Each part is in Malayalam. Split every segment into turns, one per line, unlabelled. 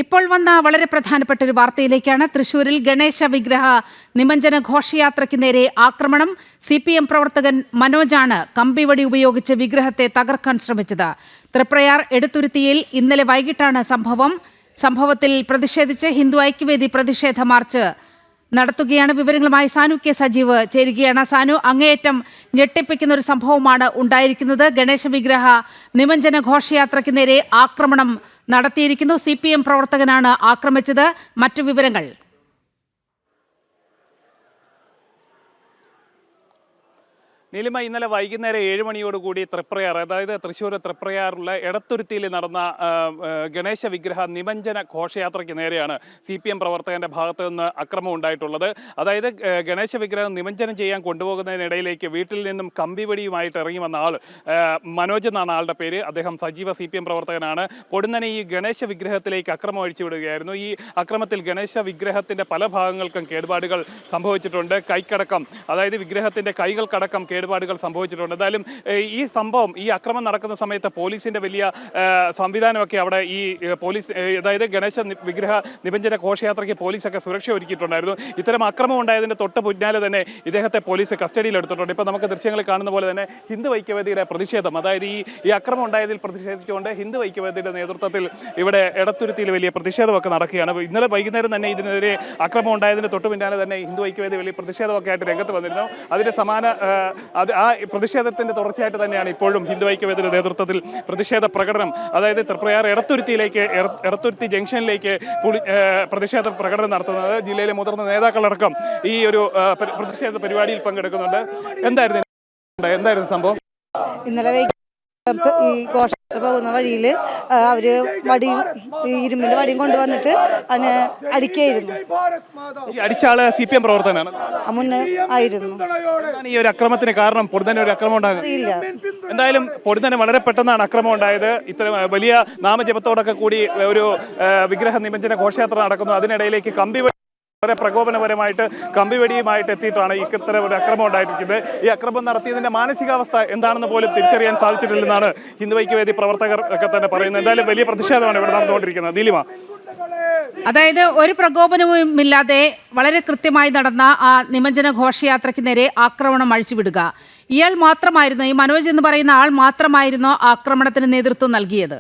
ഇപ്പോൾ വന്ന വളരെ പ്രധാനപ്പെട്ട ഒരു വാർത്തയിലേക്കാണ്. തൃശൂരിൽ ഗണേശ വിഗ്രഹ നിമഞ്ജന ഘോഷയാത്രയ്ക്ക് നേരെ ആക്രമണം. CPM പ്രവർത്തകൻ മനോജാണ് കമ്പിവടി ഉപയോഗിച്ച് വിഗ്രഹത്തെ തകർക്കാൻ ശ്രമിച്ചത്. തൃപ്രയാർ എടത്തുരുത്തിയിൽ ഇന്നലെ വൈകിട്ടാണ് സംഭവത്തിൽ പ്രതിഷേധിച്ച് ഹിന്ദു ഐക്യവേദി പ്രതിഷേധ മാർച്ച് നടത്തുകയാണ്. വിവരങ്ങളുമായി സാനു കെ സജീവ് ചേരുകയാണ്. സാനു, അങ്ങേയറ്റം ഞെട്ടിപ്പിക്കുന്ന ഒരു സംഭവമാണ് ഉണ്ടായിരിക്കുന്നത്. ഗണേശ വിഗ്രഹ നിമഞ്ജന ഘോഷയാത്രയ്ക്ക് നേരെ ആക്രമണം നടത്തിയിരിക്കുന്നു. CPM പ്രവർത്തകനാണ് ആക്രമിച്ചത്. മറ്റു വിവരങ്ങൾ?
നീലിമ, ഇന്നലെ വൈകുന്നേരം 7 മണിയോടുകൂടി തൃപ്രയാർ, അതായത് തൃശ്ശൂർ തൃപ്രയാറുള്ള എടത്തുരുത്തിയിൽ നടന്ന ഗണേശ വിഗ്രഹ നിമഞ്ജന ഘോഷയാത്രയ്ക്ക് നേരെയാണ് CPM പ്രവർത്തകന്റെ ഭാഗത്തു നിന്ന് അക്രമം ഉണ്ടായിട്ടുള്ളത്. അതായത് ഗണേശ വിഗ്രഹം നിമഞ്ജനം ചെയ്യാൻ കൊണ്ടുപോകുന്നതിനിടയിലേക്ക് വീട്ടിൽ നിന്നും കമ്പിവടിയുമായിട്ട് ഇറങ്ങി വന്ന ആൾ മനോജ് എന്നാണ് ആളുടെ പേര്. അദ്ദേഹം സജീവ CPM പ്രവർത്തകനാണ്. പൊടുന്നനെ ഈ ഗണേശ വിഗ്രഹത്തിലേക്ക് അക്രമം അഴിച്ചുവിടുകയായിരുന്നു. ഈ അക്രമത്തിൽ ഗണേശ വിഗ്രഹത്തിന്റെ പല ഭാഗങ്ങൾക്കും കേടുപാടുകൾ സംഭവിച്ചിട്ടുണ്ട്. കൈക്കടക്കം, അതായത് വിഗ്രഹത്തിന്റെ കൈകൾക്കടക്കം കേടുപാടുകൾ സംഭവിച്ചിട്ടുണ്ട്. എന്തായാലും ഈ അക്രമം നടക്കുന്ന സമയത്ത് പോലീസിന്റെ വലിയ സംവിധാനമൊക്കെ അവിടെ ഈ പോലീസ്, അതായത് ഗണേശ വിഗ്രഹ നിമഞ്ജന ഘോഷയാത്രയ്ക്ക് പോലീസൊക്കെ സുരക്ഷ ഒരുക്കിയിട്ടുണ്ടായിരുന്നു. ഇത്തരം അക്രമം ഉണ്ടായതിന്റെ തൊട്ട് പിന്നാലെ തന്നെ ഇദ്ദേഹത്തെ പോലീസ് കസ്റ്റഡിയിൽ എടുത്തിട്ടുണ്ട്. ഇപ്പോൾ നമുക്ക് ദൃശ്യങ്ങളിൽ കാണുന്ന പോലെ തന്നെ ഹിന്ദു ഐക്യവേദിയുടെ പ്രതിഷേധം, അതായത് ഈ അക്രമം ഉണ്ടായതിൽ പ്രതിഷേധിച്ചുകൊണ്ട് ഹിന്ദു ഐക്യവേദിയുടെ നേതൃത്വത്തിൽ ഇവിടെ എടത്തുരുത്തിയിൽ വലിയ പ്രതിഷേധമൊക്കെ നടക്കുകയാണ്. ഇന്നലെ വൈകുന്നേരം തന്നെ ഇതിനെതിരെ അക്രമം ഉണ്ടായതിന് തൊട്ട് പിന്നാലെ തന്നെ ഹിന്ദു ഐക്യവേദി വലിയ പ്രതിഷേധമൊക്കെ ആയിട്ട് രംഗത്ത് വന്നിരുന്നു. അതിന്റെ ആ പ്രതിഷേധത്തിന്റെ തുടർച്ചയായിട്ട് തന്നെയാണ് ഇപ്പോഴും ഹിന്ദു ഐക്യവേദിയുടെ നേതൃത്വത്തിൽ പ്രതിഷേധ പ്രകടനം, അതായത് തൃപ്രയാർ എടത്തുരുത്തി ജംഗ്ഷനിലേക്ക് പ്രതിഷേധ പ്രകടനം നടത്തുന്നത്. ജില്ലയിലെ മുതിർന്ന നേതാക്കളടക്കം ഈ ഒരു പ്രതിഷേധ പരിപാടിയിൽ പങ്കെടുക്കുന്നുണ്ട്. എന്തായിരുന്നു സംഭവം?
ഇന്നലെ ഈ ഘോഷയാത്ര പോകുന്ന വഴിയിൽ അവര് ഇരുമ്പിന്റെ വടിയും കൊണ്ടുവന്നിട്ട് അതിനെ അടിക്കായിരുന്നു.
അടിച്ച ആള് CPM പ്രവർത്തനാണ്,
മുന്നേ ആയിരുന്നു.
ഈ ഒരു അക്രമത്തിന് കാരണം പൊടുന്നനെ ഒരു അക്രമം ഉണ്ടാകില്ല. എന്തായാലും പൊടുന്നനെ വളരെ പെട്ടെന്നാണ് അക്രമം ഉണ്ടായത്. ഇത്ര വലിയ നാമജപത്തോടൊക്കെ കൂടി ഒരു വിഗ്രഹ നിമഞ്ജന ഘോഷയാത്ര നടക്കുന്നു. അതിനിടയിലേക്ക് വളരെ പ്രകോപനപരമായിട്ട് കമ്പിവെടിയുമായിട്ട് എത്തിയിട്ടാണ് ഇത്തരം ഒരു അക്രമം ഉണ്ടായിരിക്കുന്നത്. ഈ അക്രമം നടത്തിയതിന്റെ മാനസികാവസ്ഥ എന്താണെന്ന് പോലും തിരിച്ചറിയാൻ സാധിച്ചിട്ടില്ലെന്നാണ് ഹിന്ദു ഐക്യവേദി പ്രവർത്തകർ ഒക്കെ തന്നെ പറയുന്നത്. എന്തായാലും വലിയ പ്രതിഷേധമാണ് ഇവിടെ നടന്നുകൊണ്ടിരിക്കുന്നത്. നീലിമ,
അതായത് ഒരു പ്രകോപനവുമില്ലാതെ വളരെ കൃത്യമായി നടന്ന ആ നിമഞ്ജന ഘോഷയാത്രയ്ക്ക് നേരെ ആക്രമണം അഴിച്ചുവിടുക, ഇയാൾ മാത്രമായിരുന്നു, ഈ മനോജ് എന്ന് പറയുന്ന ആൾ മാത്രമായിരുന്നു ആക്രമണത്തിന് നേതൃത്വം നൽകിയത്?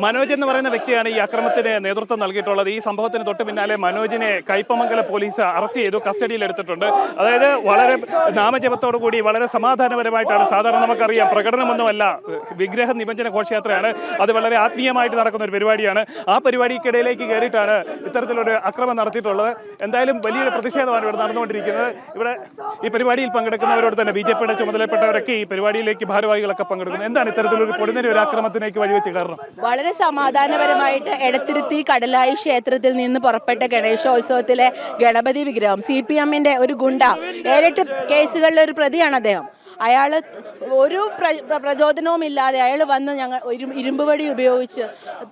മനോജ് എന്ന് പറയുന്ന വ്യക്തിയാണ് ഈ അക്രമത്തിന് നേതൃത്വം നൽകിയിട്ടുള്ളത്. ഈ സംഭവത്തിന് തൊട്ട് പിന്നാലെ മനോജിനെ കയ്പമംഗലം പോലീസ് അറസ്റ്റ് ചെയ്തു, കസ്റ്റഡിയിൽ എടുത്തിട്ടുണ്ട്. അതായത് വളരെ നാമജപത്തോടു കൂടി വളരെ സമാധാനപരമായിട്ടാണ്, സാധാരണ നമുക്കറിയാം പ്രകടനമൊന്നുമല്ല, വിഗ്രഹ നിമഞ്ജന ഘോഷയാത്രയാണ്, അത് വളരെ ആത്മീയമായിട്ട് നടക്കുന്ന ഒരു പരിപാടിയാണ്. ആ പരിപാടിക്കിടയിലേക്ക് കയറിയിട്ടാണ് ഇത്തരത്തിലൊരു അക്രമം നടത്തിയിട്ടുള്ളത്. എന്തായാലും വലിയൊരു പ്രതിഷേധമാണ് ഇവിടെ നടന്നുകൊണ്ടിരിക്കുന്നത്. ഇവിടെ ഈ പരിപാടിയിൽ പങ്കെടുക്കുന്നവരോട് തന്നെ BJPയുടെ ചുമതലപ്പെട്ടവരൊക്കെ ഈ പരിപാടിയിലേക്ക് ഭാരവാഹികളൊക്കെ പങ്കെടുക്കുന്നത്. എന്താണ് ഇത്തരത്തിലൊരു പൊടുന്നനെ ഒരു അക്രമത്തിലേക്ക് വഴിവെച്ച് കാരണം?
വളരെ സമാധാനപരമായിട്ട് എടത്തുരുത്തി കടലായി ക്ഷേത്രത്തിൽ നിന്ന് പുറപ്പെട്ട ഗണേശോത്സവത്തിലെ ഗണപതി വിഗ്രഹം CPMന്റെ ഒരു ഗുണ്ട, 7-8 കേസുകളിലെ ഒരു പ്രതിയാണ് അദ്ദേഹം. അയാൾ ഒരു പ്രചോദനവും ഇല്ലാതെ അയാൾ വന്ന് ഞങ്ങൾ ഇരുമ്പ് വടി ഉപയോഗിച്ച്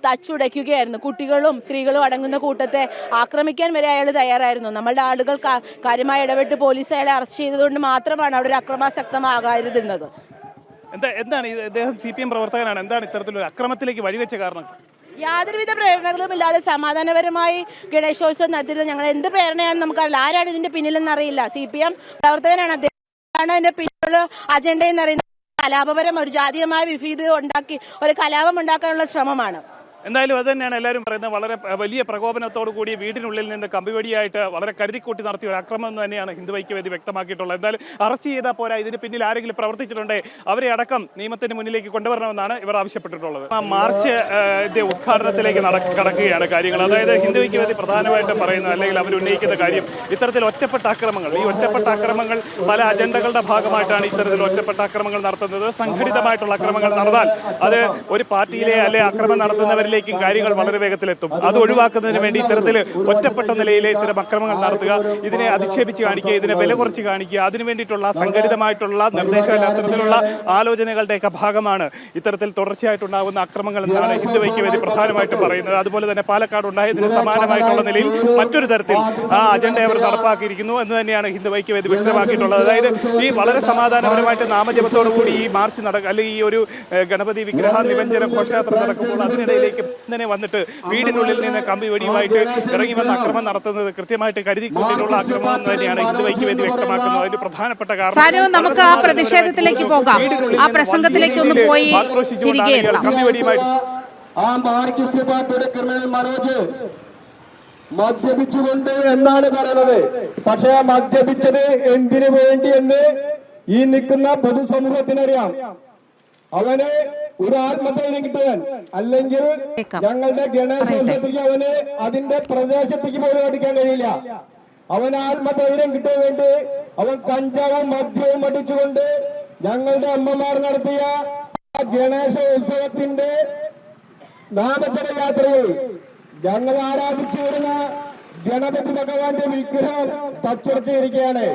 തച്ചുടയ്ക്കുകയായിരുന്നു. കുട്ടികളും സ്ത്രീകളും അടങ്ങുന്ന കൂട്ടത്തെ ആക്രമിക്കാൻ വരെ അയാൾ തയ്യാറായിരുന്നു. നമ്മളുടെ ആളുകൾ കാര്യമായി ഇടപെട്ട് പോലീസ് അയാളെ അറസ്റ്റ് ചെയ്തതുകൊണ്ട് മാത്രമാണ് അവിടെ ഒരു അക്രമാസക്തമാകാതിരുന്നത്.
എന്താണ് ഇദ്ദേഹം CPM പ്രവർത്തകനാണ്, എന്താണ് ഇത്തരത്തിലൊരു അക്രമത്തിലേക്ക് വഴിവെച്ച കാരണം?
യാതൊരുവിധ പ്രേരണകളും ഇല്ലാതെ സമാധാനപരമായി ഗണേശോത്സവം നടത്തിയിരുന്നത്. ഞങ്ങൾ എന്ത് പ്രേരണയാണെന്ന് നമുക്കറിയില്ല, ആരാണ് ഇതിന്റെ പിന്നിലെന്ന് അറിയില്ല. CPM പ്രവർത്തകനാണ് അദ്ദേഹമാണ് അതിന്റെ പിന്നിലുള്ള അജണ്ട എന്നറിയുന്നത്. കലാപപരം ഒരു ജാതീയമായ വിഭീതി ഉണ്ടാക്കി ഒരു കലാപം ഉണ്ടാക്കാനുള്ള ശ്രമമാണ്.
എന്തായാലും അത് തന്നെയാണ് എല്ലാവരും പറയുന്നത്. വളരെ വലിയ പ്രകോപനത്തോടു കൂടി വീടിനുള്ളിൽ നിന്ന് കമ്പിവടിയായിട്ട് വളരെ കരുതിക്കൂട്ടി നടത്തിയ ഒരു അക്രമം എന്ന് തന്നെയാണ് ഹിന്ദു ഐക്യവേദി വ്യക്തമാക്കിയിട്ടുള്ളത്. എന്തായാലും അറസ്റ്റ് ചെയ്താൽ പോരാ, ഇതിന് പിന്നിൽ ആരെങ്കിലും പ്രവർത്തിച്ചിട്ടുണ്ടെങ്കിൽ അവരെ അടക്കം നിയമത്തിന് മുന്നിലേക്ക് കൊണ്ടുവരണമെന്നാണ് ഇവർ ആവശ്യപ്പെട്ടിട്ടുള്ളത്. മാർച്ച് ഉദ്ഘാടനത്തിലേക്ക് കടക്കുകയാണ് കാര്യങ്ങൾ. അതായത് ഹിന്ദു ഐക്യവേദി പ്രധാനമായിട്ടും പറയുന്നത്, അല്ലെങ്കിൽ അവർ ഉന്നയിക്കുന്ന കാര്യം, ഇത്തരത്തിൽ ഒറ്റപ്പെട്ട ആക്രമങ്ങൾ, ഈ ഒറ്റപ്പെട്ട ആക്രമങ്ങൾ പല അജണ്ടകളുടെ ഭാഗമായിട്ടാണ് ഇത്തരത്തിൽ ഒറ്റപ്പെട്ട ആക്രമങ്ങൾ നടത്തുന്നത്. സംഘടിതമായിട്ടുള്ള ആക്രമങ്ങൾ നടന്നാൽ അത് ഒരു പാർട്ടിയിലെ അല്ലെ അക്രമം നടത്തുന്നവരിൽ വീടിലേക്കും കാര്യങ്ങൾ വളരെ വേഗത്തിലെത്തും. അത് ഒഴിവാക്കുന്നതിന് വേണ്ടി ഇത്തരത്തിൽ ഒറ്റപ്പെട്ട നിലയിലെ ഇത്തരം അക്രമങ്ങൾ നടത്തുക, ഇതിനെ അധിക്ഷേപിച്ച് കാണിക്കുക, ഇതിനെ വില കുറച്ച് കാണിക്കുക, അതിനു വേണ്ടിയിട്ടുള്ള സംഘടിതമായിട്ടുള്ള നിർദ്ദേശങ്ങൾ, അത്തരത്തിലുള്ള ആലോചനകളുടെയൊക്കെ ഭാഗമാണ് ഇത്തരത്തിൽ തുടർച്ചയായിട്ടുണ്ടാകുന്ന അക്രമങ്ങൾ എന്നാണ് ഹിന്ദു ഐക്യവേദി പ്രധാനമായിട്ടും പറയുന്നത്. അതുപോലെ തന്നെ പാലക്കാട് ഉണ്ടായതിന് സമാനമായിട്ടുള്ള നിലയിൽ മറ്റൊരു തരത്തിൽ ആ അജണ്ട അവർ നടപ്പാക്കിയിരിക്കുന്നു എന്ന് തന്നെയാണ് ഹിന്ദു ഐക്യവേദി വ്യക്തമാക്കിയിട്ടുള്ളത്. അതായത് ഈ വളരെ സമാധാനപരമായിട്ട് നാമജപത്തോടു കൂടി ഈ മാർച്ച് അല്ലെങ്കിൽ ഈ ഒരു ഗണപതി വിഗ്രഹ നിമഞ്ജന ഘോഷയാത്ര നടക്കുമ്പോൾ അതിനിടയിലേക്ക് തന്നെ വന്നിട്ട് വീടിനുള്ളിൽ നിന്ന് കമ്പി വെടിയുമായിട്ട് ഇറങ്ങി വന്ന അക്രമം നടത്തുന്നത് കൃത്യമായിട്ട് കരുതിക്കൊണ്ടിട്ടുള്ള അക്രമം എന്ന് തന്നെയാണ് ഹിന്ദു ഐക്യവേദി വ്യക്തമാക്കുന്നത്. അതിന്റെ പ്രധാനപ്പെട്ട കാരണം
നമുക്ക് ആ പ്രതിഷേധത്തിലേക്ക് പോകാം, ആ പ്രസംഗത്തിലേക്ക് ഒന്ന് പോയി തിരികെ എത്താം.
കമ്പി വെടിയുമായിട്ട്
ആ മാർക്സിസ്റ്റ് പാർട്ടിയുടെ ക്രിമിനൽ മനോജ് മദ്യപിച്ചുകൊണ്ട് എന്നാണ് പറയുന്നത്. പക്ഷെ ആ മദ്യപിച്ചത് എന്തിനു വേണ്ടിയെന്ന് ഈ നിൽക്കുന്ന പൊതുസമൂഹത്തിനറിയാം. അവന് ഒരു ആത്മധൈര്യം കിട്ടുവാൻ, അല്ലെങ്കിൽ ഞങ്ങളുടെ ഗണേശോത്സവത്തിലേക്ക് അവന് അതിന്റെ പ്രദേശത്തേക്ക് പോലും അടിക്കാൻ കഴിയില്ല. അവന് ആത്മധൈര്യം കിട്ടാൻ വേണ്ടി അവൻ കഞ്ചാവും മദ്യവും അടിച്ചുകൊണ്ട് ഞങ്ങളുടെ അമ്മമാർ നടത്തിയ ഗണേശോത്സവത്തിന്റെ നാമജപ യാത്രയിൽ ഞങ്ങൾ ആരാധിച്ചു വരുന്ന ഗണപതി ഭഗവാന്റെ വിഗ്രഹം തച്ചുടച്ചിരിക്കുകയാണ്.